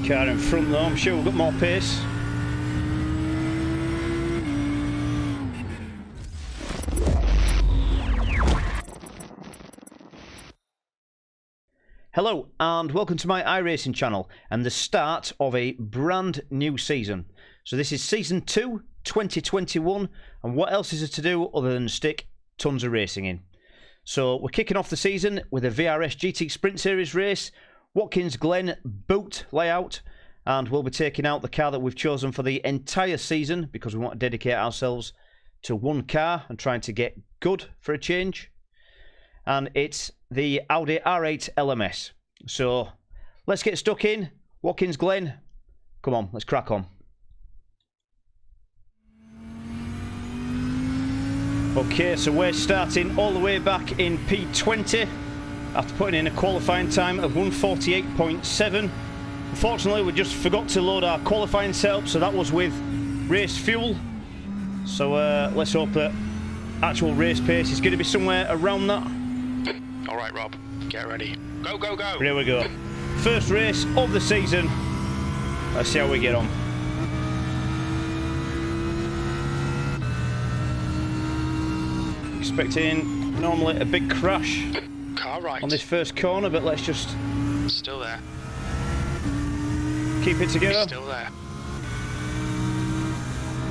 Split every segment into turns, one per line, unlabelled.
Car in front though, I'm sure we've got more pace. Hello and welcome to my iRacing channel and the start of a brand new season. So this is season 2, 2021, and what else is there to do other than stick tons of racing in? So we're kicking off the season with a VRS GT Sprint Series race, Watkins Glen Boot layout, and we'll be taking out the car that we've chosen for the entire season because we want to dedicate ourselves to one car and trying to get good for a change. And it's the Audi R8 LMS. So let's get stuck in. Watkins Glen, come on, let's crack on. Okay, so we're starting all the way back in P20 after putting in a qualifying time of 1:48.7. Unfortunately, we just forgot to load our qualifying setup, so that was with race fuel. So let's hope that actual race pace is going to be somewhere around that.
All right, Rob, get ready. Go, go, go.
Here we go. First race of the season. Let's see how we get on. Expecting normally a big crash
Car right
on this first corner, but let's just
still there.
Keep it together.
Still there.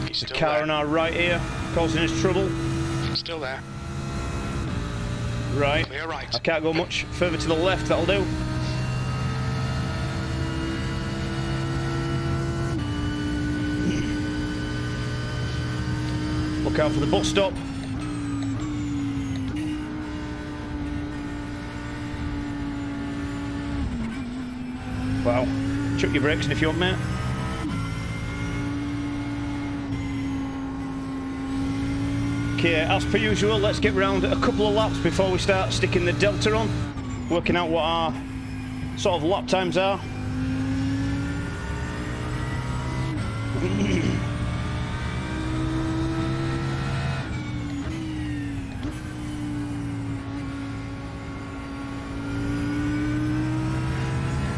He's still
Car
there.
on our right here, causing us trouble.
Still there.
Right.
Clear right.
I can't go much further to the left, that'll do. Look out for the bus stop. Wow. Chuck your brakes in if you want, mate. Okay, as per usual, let's get round a couple of laps before we start sticking the delta on, working out what our sort of lap times are.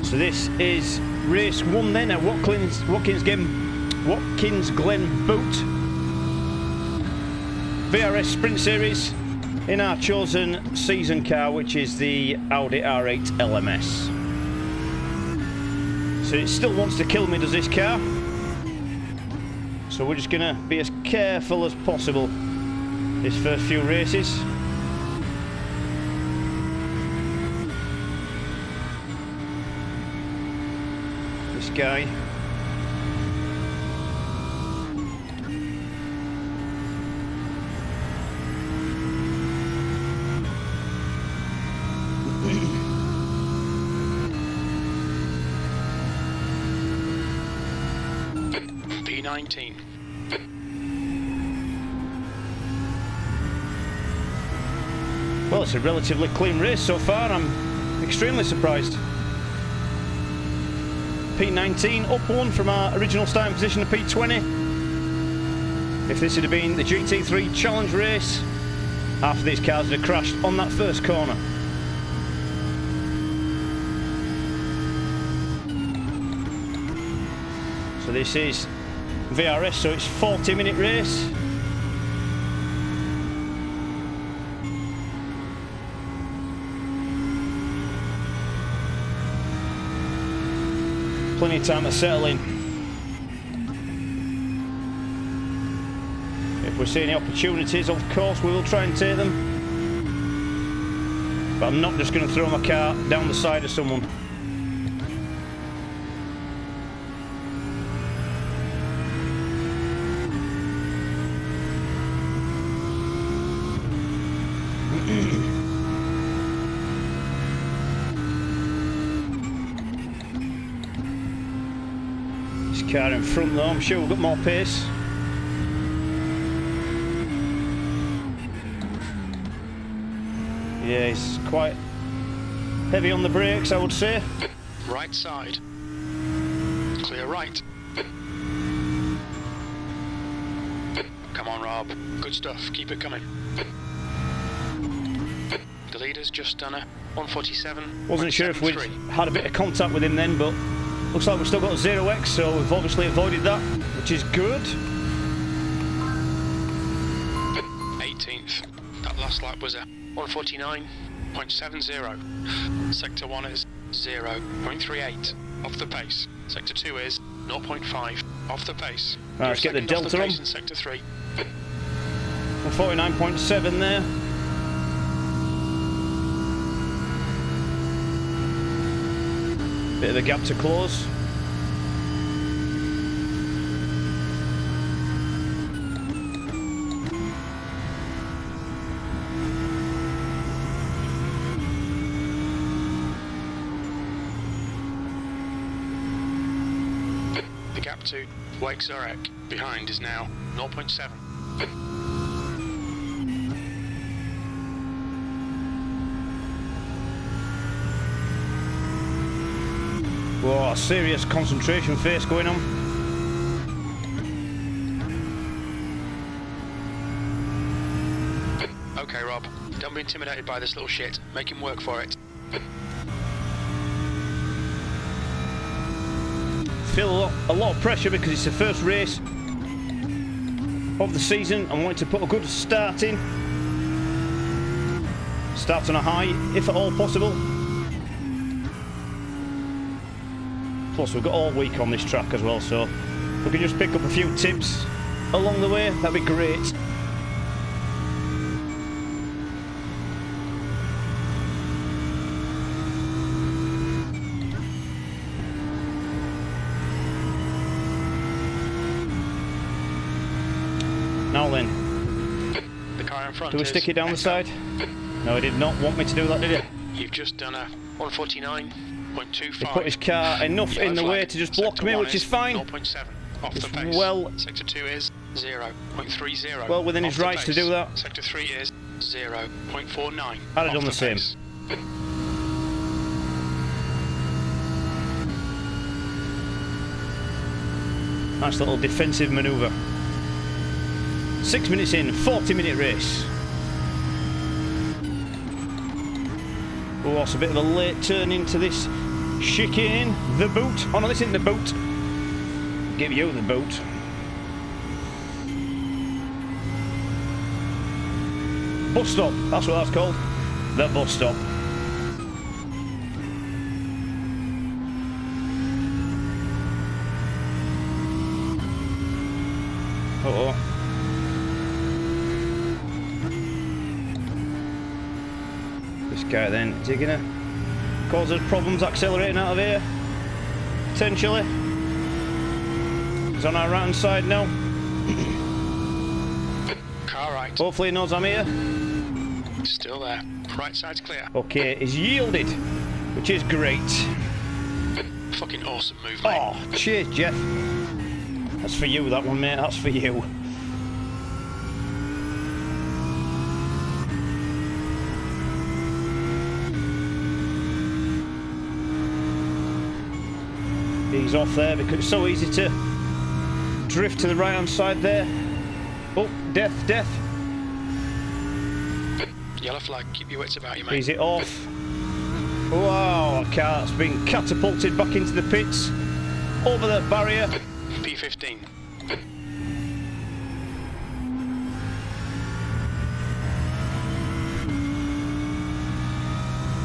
So this is race 1 then at Watkins Glen Boot. VRS Sprint Series in our chosen season car, which is the Audi R8 LMS. So it still wants to kill me, does this car? So we're just gonna be as careful as possible this first few races. This guy.
P19.
Well, it's a relatively clean race so far. I'm extremely surprised. P19 up 1 from our original starting position of P20. If this had been the GT3 challenge race, half of these cars would have crashed on that first corner. So this is VRS, so it's 40-minute race. Plenty of time to settle in. If we see any opportunities, of course we will try and take them. But I'm not just going to throw my car down the side of someone. This car in front though, I'm sure we've got more pace. Yeah, he's quite heavy on the brakes, I would say.
Right side. Clear right. Come on, Rob. Good stuff. Keep it coming. The leader's just done a 147.
Wasn't sure if we'd had a bit of contact with him then, but Looks like we've still got 0x, so we've obviously avoided that, which is good.
18th. That last lap was a 149.70. Sector 1 is 0.38 off the pace. Sector 2 is 0.5 off the pace.
Right, let's get the delta on.
Sector 3.
149.7 there. Bit of a gap to close.
The gap to Watkins behind is now 0.7.
Whoa, a serious concentration phase going on.
Okay, Rob, don't be intimidated by this little shit. Make him work for it.
Feel a lot of pressure because it's the first race of the season. I wanted to put a good start in. Start on a high, if at all possible. Plus, we've got all week on this track as well, so if we could just pick up a few tips along the way, that'd be great. Now then,
The car in front
do we stick it down the side? No, he did not want me to do that, did he?
You've just done a 149.25.
He put his car enough in the way to just block me, which is fine.
0.7 off the
It's
pace.
well,
Sector 2 is 0.30.
well within his
off the
rights to
pace.
do that.
Sector 3 is 0.49.
I'd have done the same.
Pace.
Nice little defensive manoeuvre. 6 minutes in, 40-minute race. Oh, it's a bit of a late turn into this chicane. The boot. Oh no, this isn't the boot. Give you the boot. Bus stop, that's what that's called. The bus stop. Uh-oh. This guy then, is he gonna cause us problems accelerating out of here? Potentially. He's on our right hand side now.
Car right.
Hopefully he knows I'm here.
Still there. Right side's clear.
Okay, he's yielded, which is great.
Fucking awesome move, mate.
Oh, cheers, Jeff. That's for you, that one, mate. That's for you. He's off there because it's so easy to drift to the right hand side there. Oh, death.
Yellow flag, keep your wits about you, mate.
Is it off? Wow, a car's been catapulted back into the pits. Over the barrier.
P15.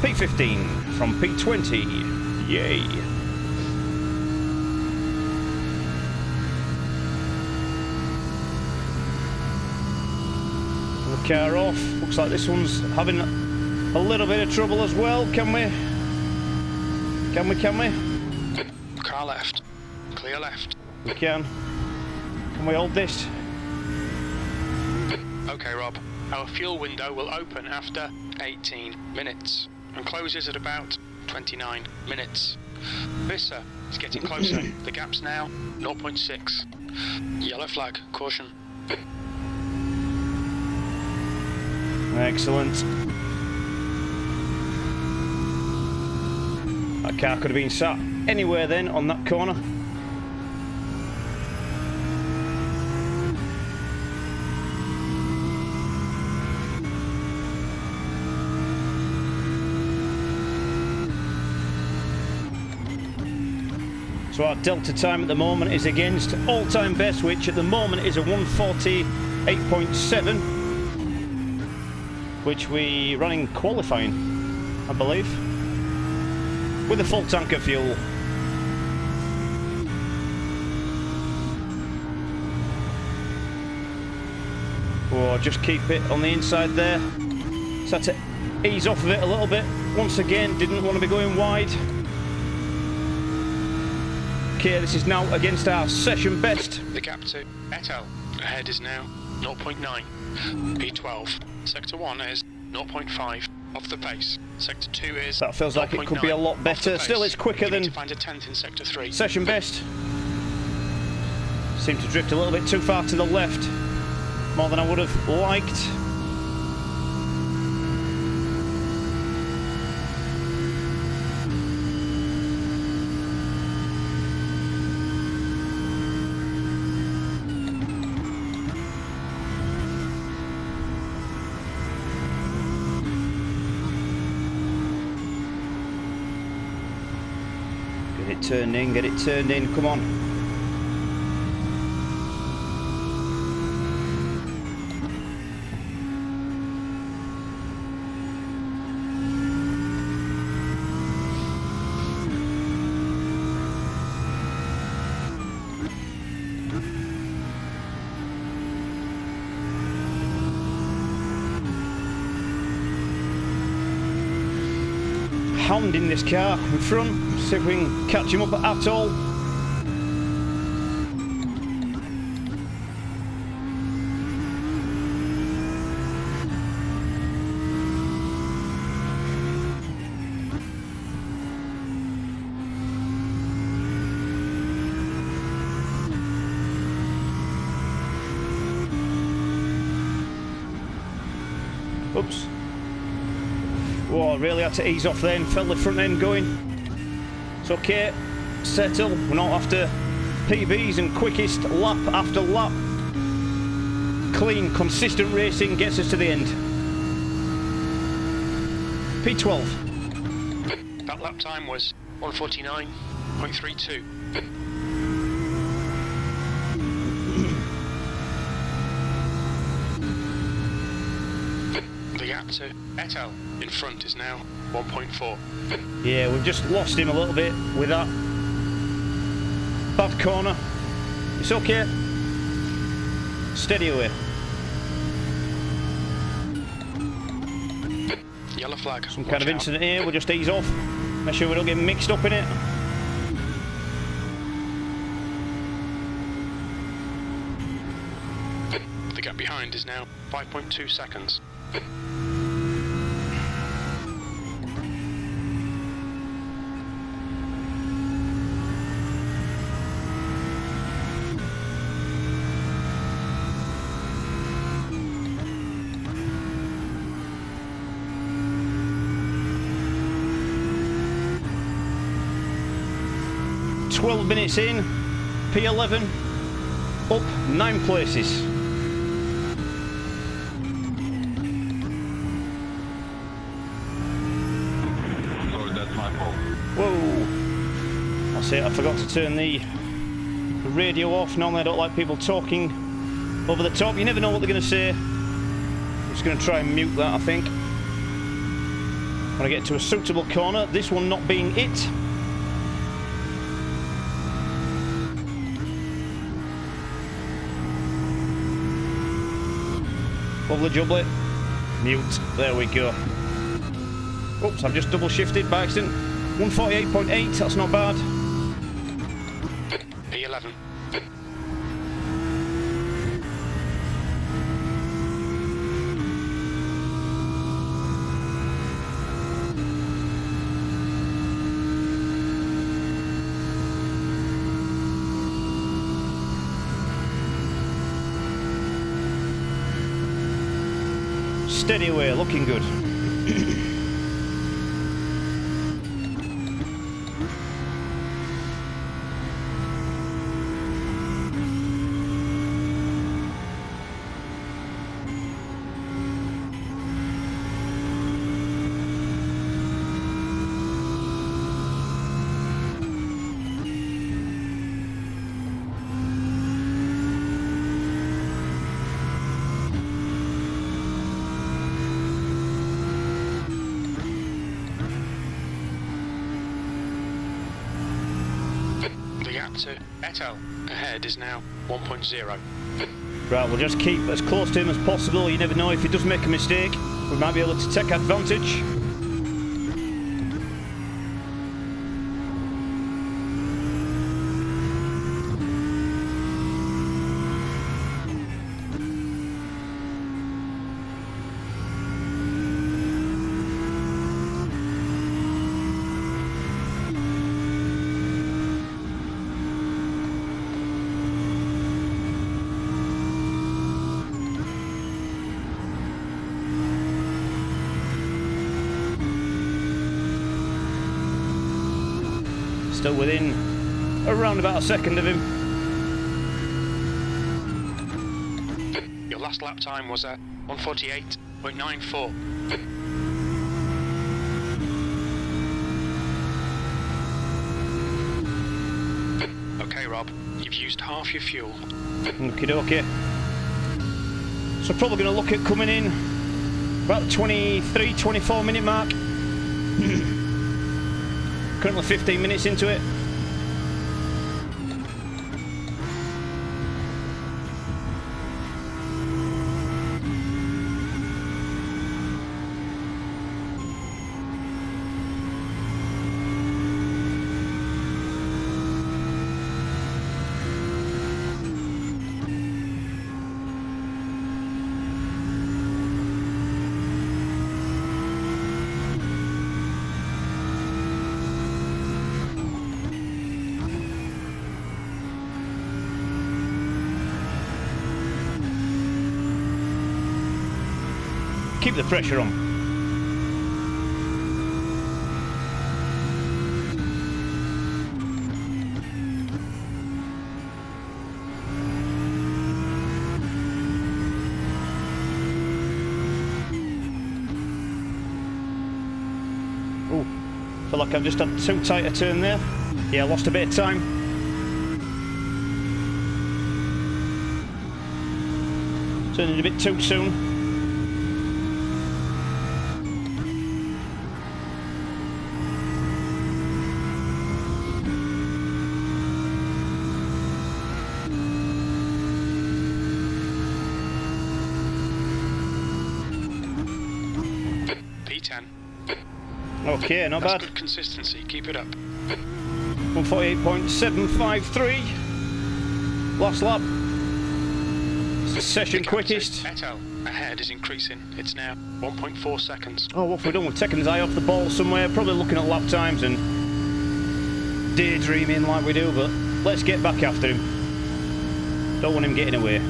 P15 from P20. Yay. The car off. Looks like this one's having a little bit of trouble as well. Can we?
Car left. Clear left.
We can. Can we hold this?
Okay, Rob. Our fuel window will open after 18 minutes and closes at about 29 minutes. Visser is getting closer. The gap's now 0.6. Yellow flag. Caution.
Excellent. That car could have been sat anywhere then on that corner. So our delta time at the moment is against all-time best, which at the moment is a 1:48.7, which we ran in qualifying, I believe, with a full tank of fuel. Oh, just keep it on the inside there. So had to ease off of it a little bit. Once again, didn't want to be going wide. Okay, this is now against our session best.
The gap to Etel ahead is now 0.9. P12. Sector 1 is 0.5 off the pace. Sector 2 is
That feels like it could be a lot better. Still, it's quicker than
to find a 10th in Sector 3.
Session best. Seemed to drift a little bit too far to the left. More than I would have liked. Get it turned in, come on. Hounding this car in front, see if we can catch him up at all. Oops. Whoa, really had to ease off then, felt the front end going. It's okay, settle, we're not after PBs and quickest lap after lap. Clean, consistent racing gets us to the end. P12.
That lap time was 1:49.32. The gap to Etel in front is now 1.4.
Yeah, we've just lost him a little bit with that bad corner. It's okay. Steady away.
Yellow flag.
Some kind of incident here, we'll just ease off. Make sure we don't get mixed up in it.
The gap behind is now 5.2 seconds.
"12 minutes in, P11, up 9 places.
Sorry, that's my fault.
Whoa! That's it, I forgot to turn the radio off. Normally I don't like people talking over the top. You never know what they're going to say. I'm just going to try and mute that, I think. When I get to a suitable corner, this one not being it. Lovely jubbly. Mute. There we go. Oops, I've just double shifted by accident. 1:48.8, that's not bad.
P11.
Steady away, looking good.
The gap to Etel ahead is now 1.0.
Right, we'll just keep as close to him as possible. You never know, if he does make a mistake, we might be able to take advantage. Still within around about a second of him.
Your last lap time was at 1:48.94. Okay, Rob, you've used half your fuel.
Okie dokie. So probably going to look at coming in about the 23-24 minute mark. Currently 15 minutes into it. Keep the pressure on. Oh, feel like I've just had too tight a turn there. Yeah, lost a bit of time. Turning a bit too soon. Okay, not
That's
bad.
good consistency, keep it up.
148.753. Last lap. It's the session quickest.
Etel ahead is increasing. It's now 1.4 seconds.
Oh, what have we done? We've taken his eye off the ball somewhere. Probably looking at lap times and daydreaming like we do, but let's get back after him. Don't want him getting away.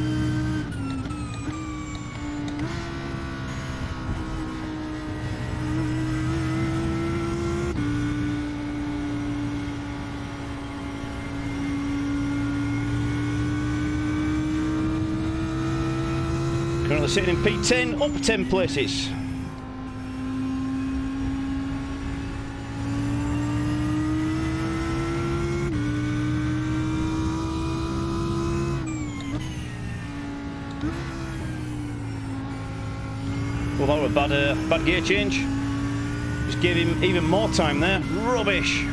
Currently sitting in P10, up 10 places. Well, that was a bad gear change. Just gave him even more time there. Rubbish.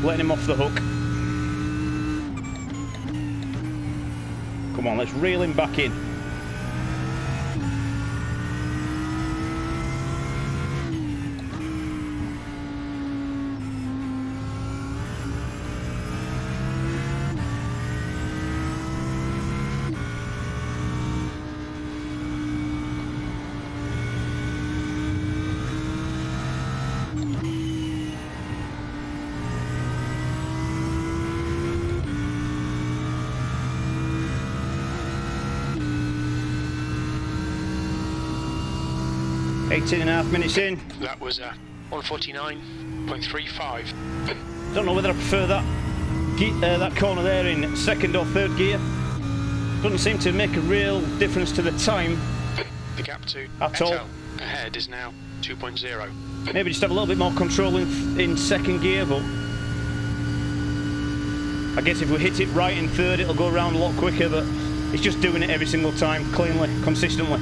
Letting him off the hook. Come on, let's reel him back in. .5 minutes in.
That was 1:49.35.
Don't know whether I prefer that corner there in second or third gear. Doesn't seem to make a real difference to the time.
The gap to
at all.
Ahead is now 2.0.
Maybe just have a little bit more control in second gear, but I guess if we hit it right in third, it'll go around a lot quicker, but it's just doing it every single time, cleanly, consistently.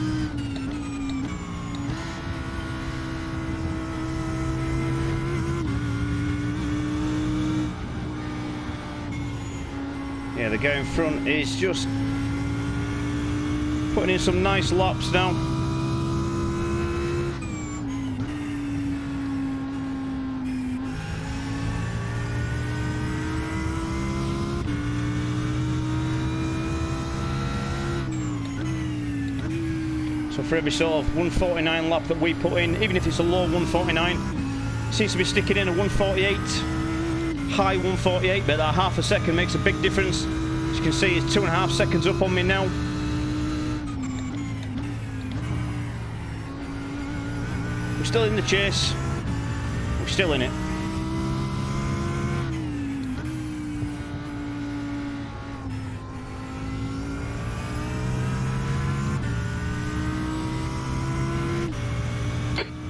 Yeah, the guy in front is just putting in some nice laps now. So for every sort of 149 lap that we put in, even if it's a low 149, seems to be sticking in a 148, high 148, but that half a second makes a big difference. As you can see, it's 2.5 seconds up on me now. We're still in the chase. We're still in it.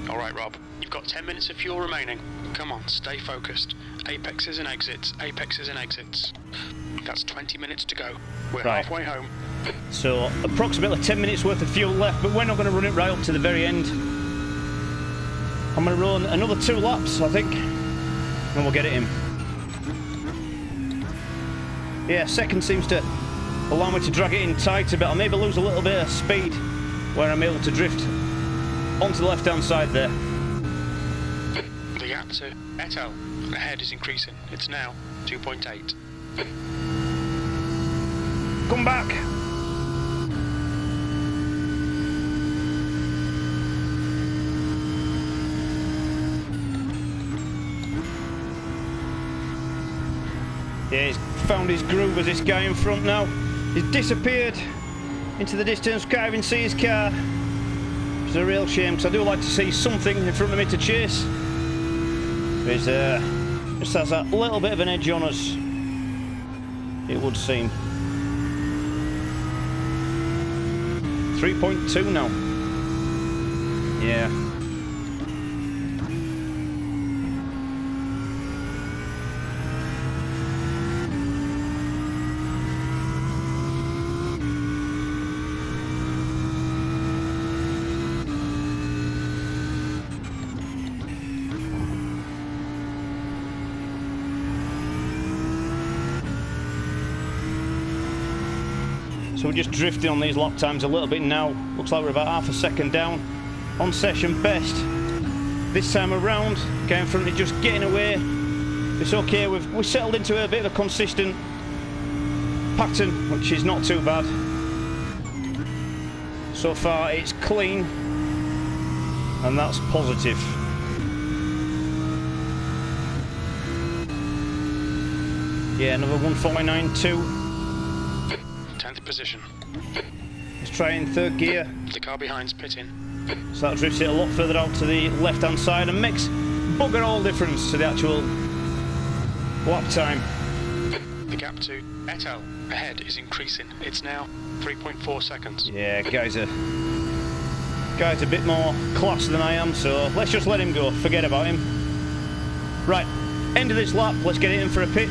Alright, Rob, you've got 10 minutes of fuel remaining. Come on, stay focused. Apexes and exits, apexes and exits. That's 20 minutes to go. We're halfway home.
So, approximately 10 minutes worth of fuel left, but we're not going to run it right up to the very end. I'm going to run another 2 laps, I think, and we'll get it in. Yeah, second seems to allow me to drag it in tight a bit. I'll maybe lose a little bit of speed where I'm able to drift onto the left-hand side there.
The gap to Etel ahead is increasing. It's now 2.8.
Come back! Yeah, he's found his groove as this guy in front now. He's disappeared into the distance, can't even see his car. It's a real shame, because I do like to see something in front of me to chase. But he's just has that little bit of an edge on us, it would seem. 3.2 now. Yeah. So we're just drifting on these lap times a little bit now. Looks like we're about half a second down on session best. This time around, going from it just getting away. It's okay, we've settled into a bit of a consistent pattern, which is not too bad. So far it's clean, and that's positive. Yeah, another 149.2.
10th position.
Let's try in third gear.
The car behind's pitting.
So that drifts it a lot further out to the left hand side and makes bugger all difference to the actual lap time.
The gap to Etel ahead is increasing. It's now 3.4 seconds.
Yeah, guy's a bit more class than I am, so let's just let him go. Forget about him. Right, end of this lap. Let's get it in for a pit.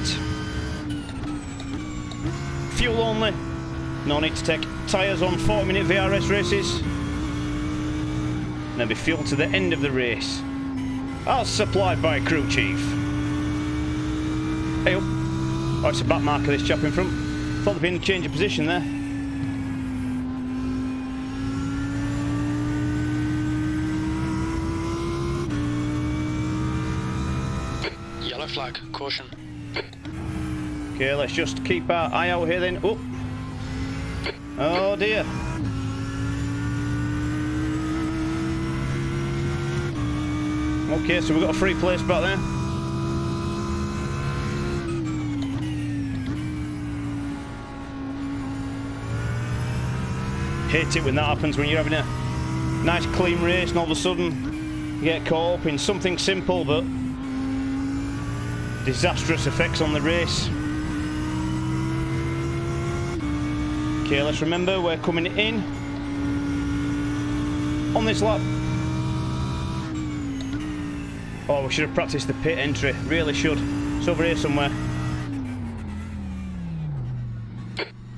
Fuel only. No need to take tyres on 40-minute VRS races. And there'll be fuel to the end of the race. As supplied by crew chief. Hey up. Oh, it's a back marker, this chap in front. Thought there'd been a change of position there.
Yellow flag, caution.
Okay, let's just keep our eye out here then. Oh. Oh dear. Okay, so we've got a free place back there. Hate it when that happens, when you're having a nice clean race and all of a sudden you get caught up in something simple but disastrous effects on the race. Okay, let's remember we're coming in on this lap. Oh, we should have practiced the pit entry, really should. It's over here somewhere.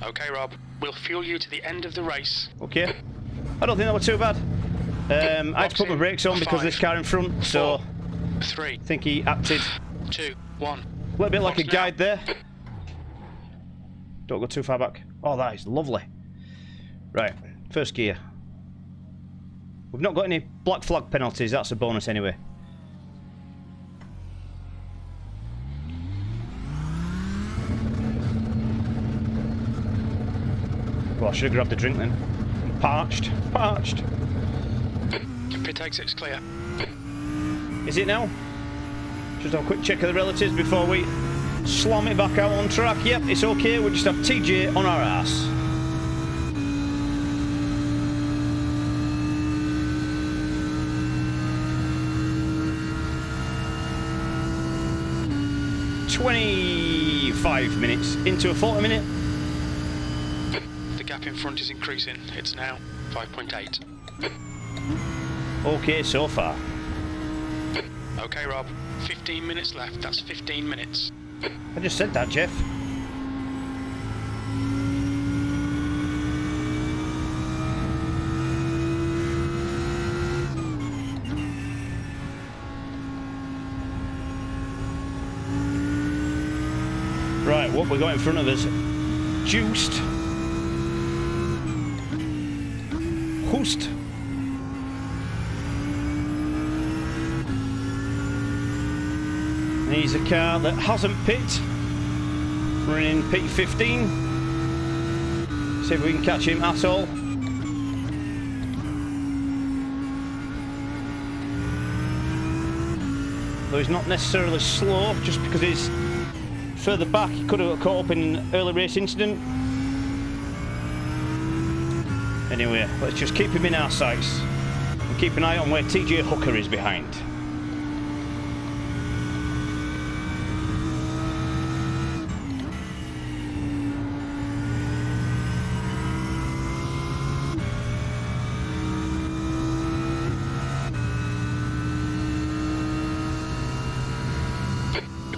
Okay, Rob, we'll fuel you to the end of the race.
Okay, I don't think that was too bad. I had to put my brakes on because of this car in front, so
3,
I think he acted
2, 1.
a little bit like a guide there. Don't go too far back. Oh, that is lovely. Right, first gear. We've not got any black flag penalties, that's a bonus anyway. Well, I should have grabbed a drink then. I'm parched. Parched.
Pit exit's clear.
Is it now? Just have a quick check of the relatives before we slam it back out on track. Yep, it's okay. We just have TJ on our ass. "25 minutes into a 40-minute.
The gap in front is increasing. It's now 5.8.
Okay, so far.
Okay, Rob. 15 minutes left. That's 15 minutes.
I just said that, Jeff. Right, what we got in front of us? Juiced. Host. He's a car that hasn't pit. Running P15. See if we can catch him at all. Though he's not necessarily slow, just because he's further back, he could have got caught up in an early race incident. Anyway, let's just keep him in our sights and keep an eye on where TJ Hooker is behind.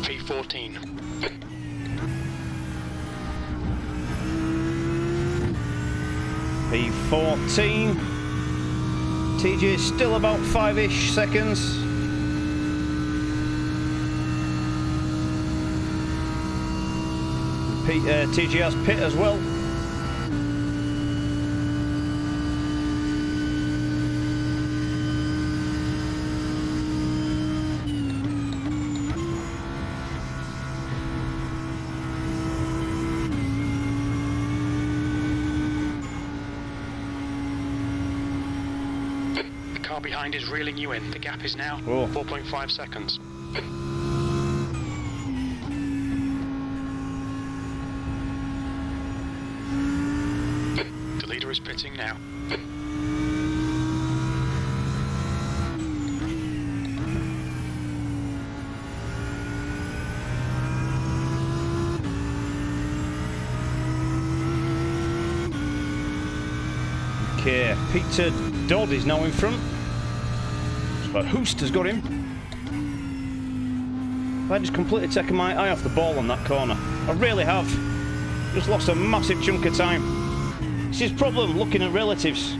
P14.
P14. TJ is still about 5-ish seconds. TJ has pit as well.
Car behind is reeling you in. The gap is now 4.5 seconds. The leader is pitting now.
Okay, Peter Dodd is now in front. But Hoost has got him. I just completely taken my eye off the ball on that corner. I really have. Just lost a massive chunk of time. It's his problem looking at relatives.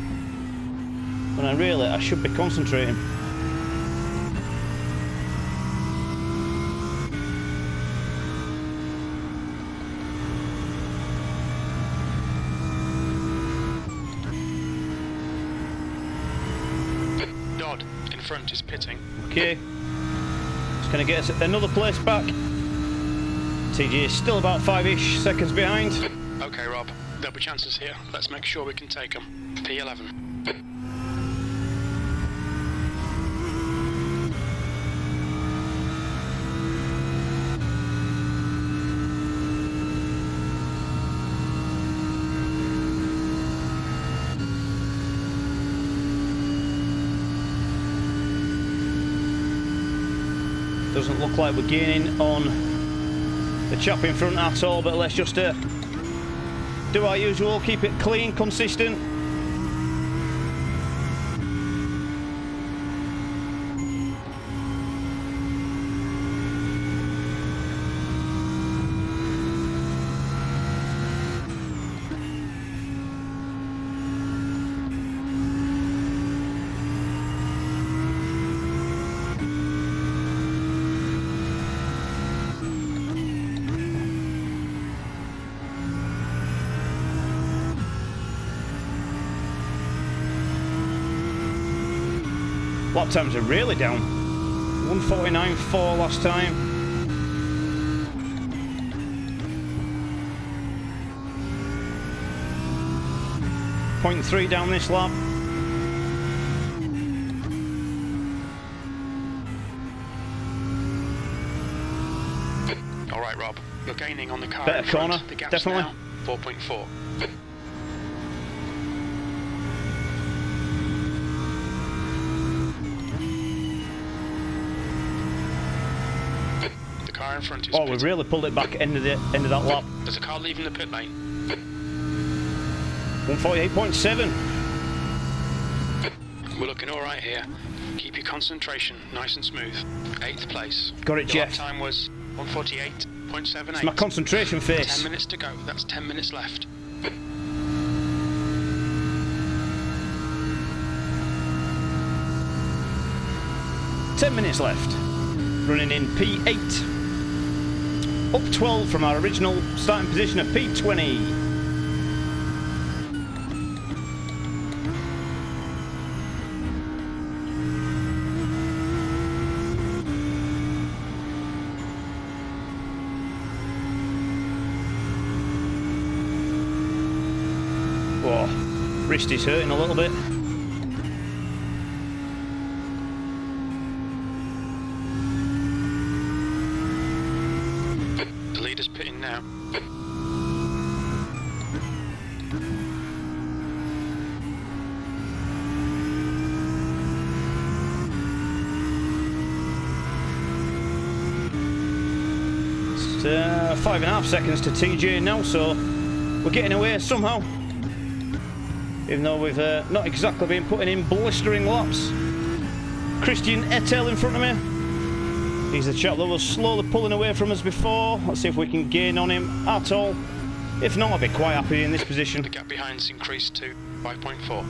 When I should be concentrating.
Dodd in front is pitting.
Okay. It's going to get us another place back. TJ is still about 5-ish seconds behind.
Okay, Rob. There'll be chances here. Let's make sure we can take them. P11.
Doesn't look like we're gaining on the chap in front at all, but let's just do our usual, keep it clean, consistent. lap times are really down. 1:49.4 last time. 0.3 down this lap.
All right, Rob. You're gaining on the car.
Better corner,
the gap's
definitely.
Now 4.4. The car in front is.
Oh, we really pulled it back end of that lap.
There's a car leaving the pit lane.
1:48.7.
We're looking all right here. Keep your concentration nice and smooth. 8th place.
Got it,
Your lap
Jeff.
time was 1:48.78.
It's my concentration
10
face.
minutes to go. That's 10 minutes left.
Ten minutes left. Running in P8. Up 12 from our original starting position of P20. Oh, wrist is hurting a little bit.
The leader's pitting now.
It's 5.5 seconds to TJ now, so we're getting away somehow. Even though we've not exactly been putting in blistering laps. Christian Ettel in front of me. He's the chap that was slowly pulling away from us before. Let's see if we can gain on him at all. If not, I'll be quite happy in this position.
The gap behind's increased to 5.4.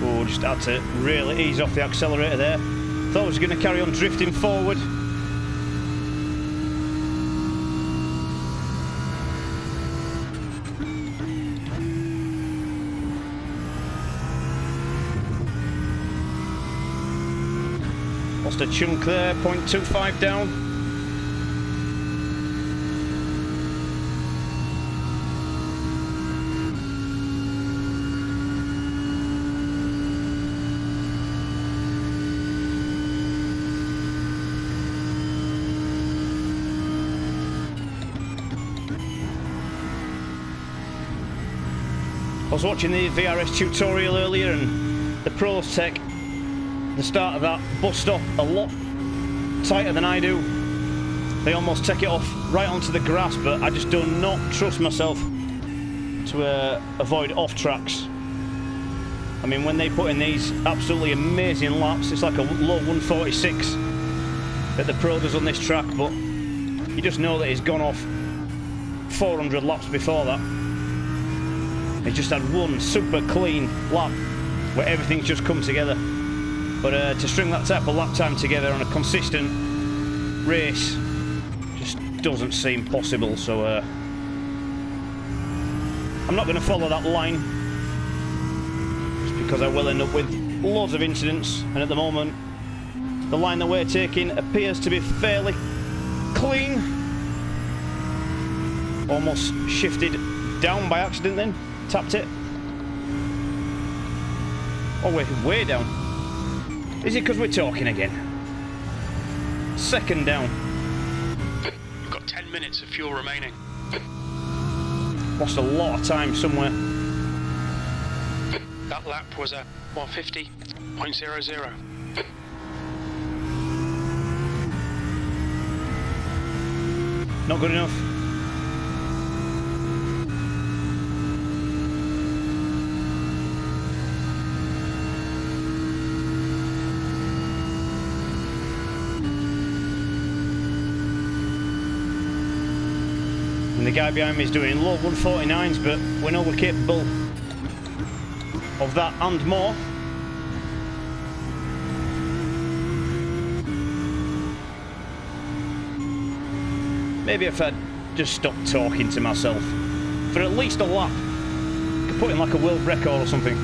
Oh, just had to really ease off the accelerator there. Thought I was going to carry on drifting forward. Lost a chunk there, 0.25 down. I was watching the VRS tutorial earlier and the pros take the start of that bus stop a lot tighter than I do. They almost take it off right onto the grass, but I just do not trust myself to avoid off tracks. I mean, when they put in these absolutely amazing laps, it's like a low 146 that the pro does on this track, but you just know that he's gone off 400 laps before that. He just had one super clean lap where everything's just come together. But to string that type of lap time together on a consistent race just doesn't seem possible. So I'm not going to follow that line, just because I will end up with loads of incidents. And at the moment, the line that we're taking appears to be fairly clean. Almost shifted down by accident then. Tapped it. Oh, we're way down. Is it because we're talking again? Second down.
You've got 10 minutes of fuel remaining.
Lost a lot of time somewhere.
That lap was a 150.00.
Not good enough. And the guy behind me is doing low 149s, but we know we're capable of that and more. Maybe if I'd just stopped talking to myself for at least a lap. Could put in like a world record or something.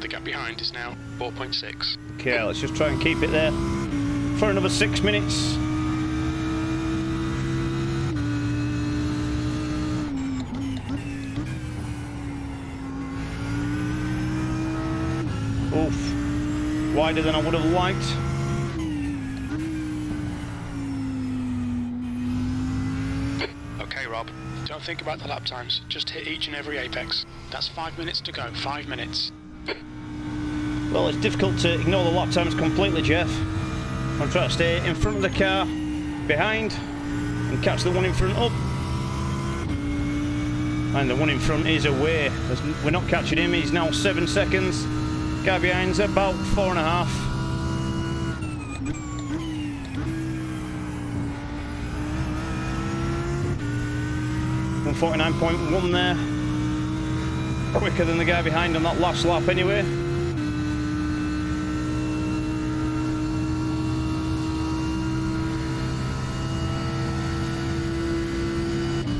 The gap behind is now 4.6.
Okay, let's just try and keep it there for another 6 minutes. Oof, wider than I would have liked.
Okay, Rob, don't think about the lap times. Just hit each and every apex. That's 5 minutes to go. 5 minutes.
Well, it's difficult to ignore the lap times completely, Jeff. I'm trying to stay in front of the car, behind, and catch the one in front up. And the one in front is away. We're not catching him. He's now 7 seconds. Guy behind's about 4.5. .149.1 there. Quicker than the guy behind on that last lap anyway.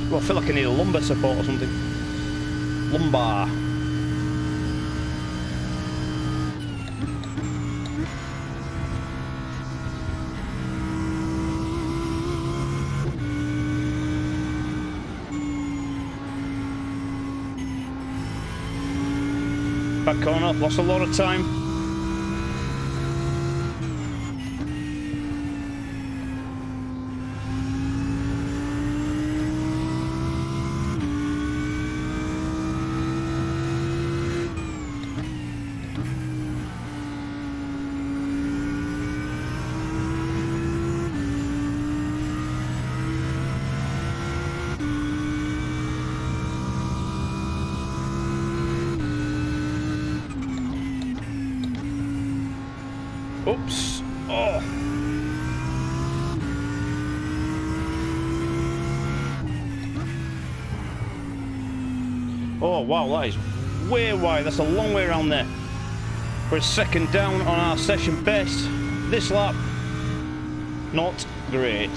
Well, I feel like I need a lumbar support or something. Lumbar. Back corner, lost a lot of time. Oops. Oh. Oh, wow, that is way wide. That's a long way around there. We're a second down on our session best. This lap, not great.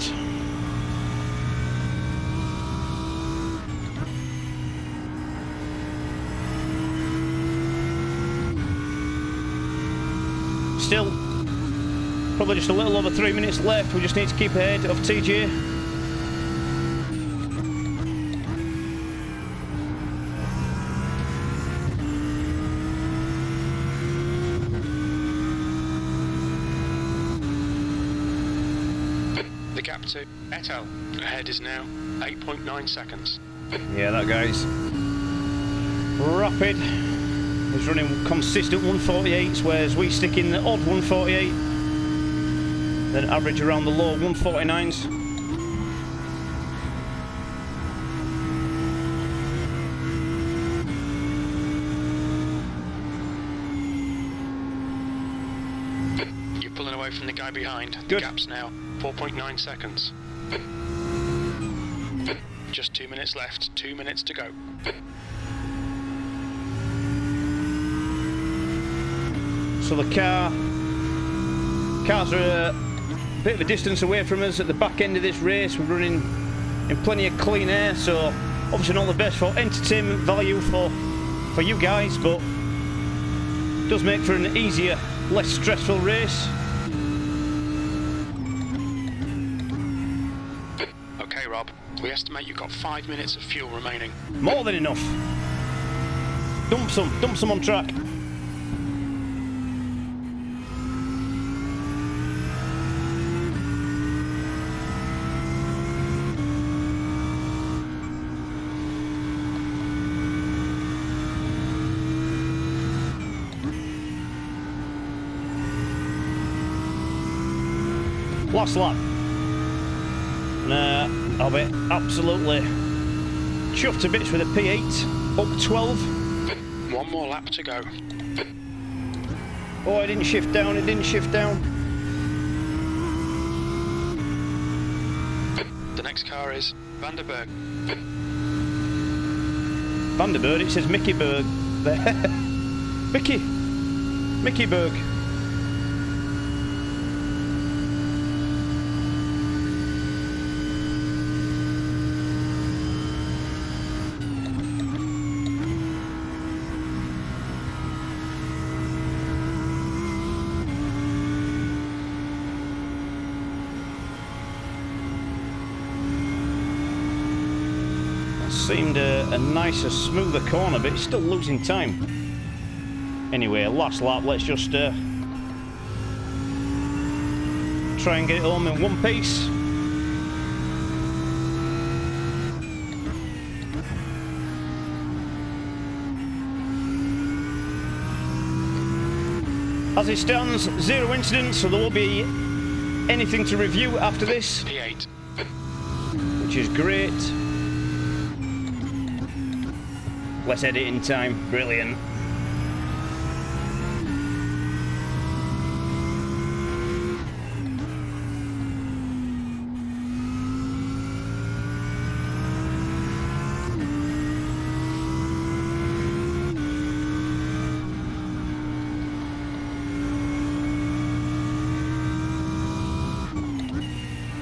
Still, probably just a little over 3 minutes left. We just need to keep ahead of TJ.
The gap to Eto ahead is now 8.9 seconds.
Yeah, that guy's rapid. He's running consistent 148s, whereas we stick in the odd 148, then average around the low 149s.
You're pulling away from the guy behind.
Good.
The gap's now 4.9 seconds. Just 2 minutes left. 2 minutes to go.
So the cars are a bit of a distance away from us at the back end of this race. We're running in plenty of clean air, so obviously not the best for entertainment value for you guys, but it does make for an easier, less stressful race.
Okay, Rob, we estimate you've got 5 minutes of fuel remaining.
More than enough. Dump some on track. Last lap. I'll be absolutely chuffed to bits with a P8, up 12.
One more lap to go.
Oh, it didn't shift down,
The next car is Vanderberg.
Vanderberg, it says Mickey Berg there. Mickey Berg. Seemed a nicer, smoother corner, but it's still losing time. Anyway, last lap, let's just try and get it home in one piece. As it stands, 0 incidents, so there won't be anything to review after this,
P8.
which is great. Less editing time, brilliant.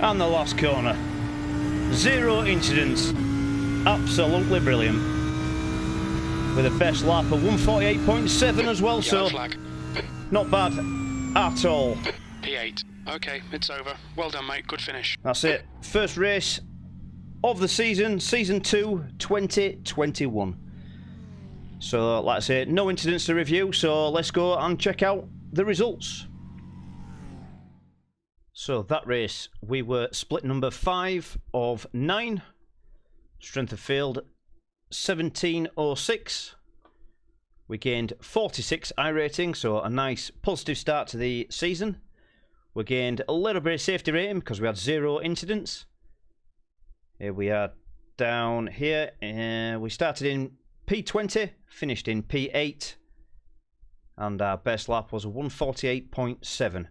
And the last corner. 0 incidents. Absolutely brilliant. With a best lap of 148.7 as well, so
Flag.
not bad at all.
P8. Okay, it's over. Well done, mate. Good finish.
That's it. First race of the season, Season 2, 2021. So, like I say, no incidents to review, so let's go and check out the results. So, that race, we were split number 5 of 9. Strength of field, 1706. We gained 46 iRating, so a nice positive start to the season. We gained a little bit of safety rating because we had 0 incidents. Here we are down here. We started in P20, finished in P8, and our best lap was 148.7.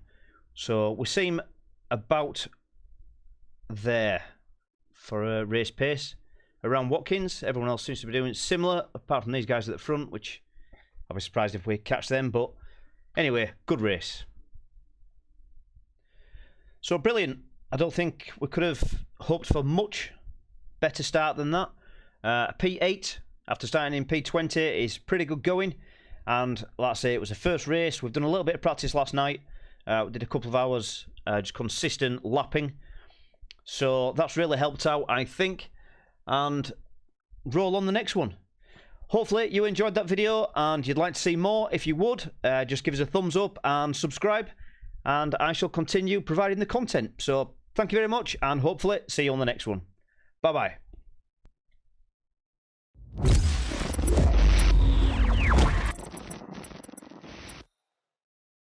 So we seem about there for a race pace. Around Watkins, everyone else seems to be doing similar, apart from these guys at the front, which I'll be surprised if we catch them. But anyway, good race. So brilliant. I don't think we could have hoped for much better start than that. P8 after starting in P20 is pretty good going. And like I say, it was the first race. We've done a little bit of practice last night. We did a couple of hours just consistent lapping. So that's really helped out, I think. And roll on the next one. Hopefully you enjoyed that video and you'd like to see more. If you would, just give us a thumbs up and subscribe, and I shall continue providing the content. So thank you very much, and hopefully see you on the next one. Bye bye.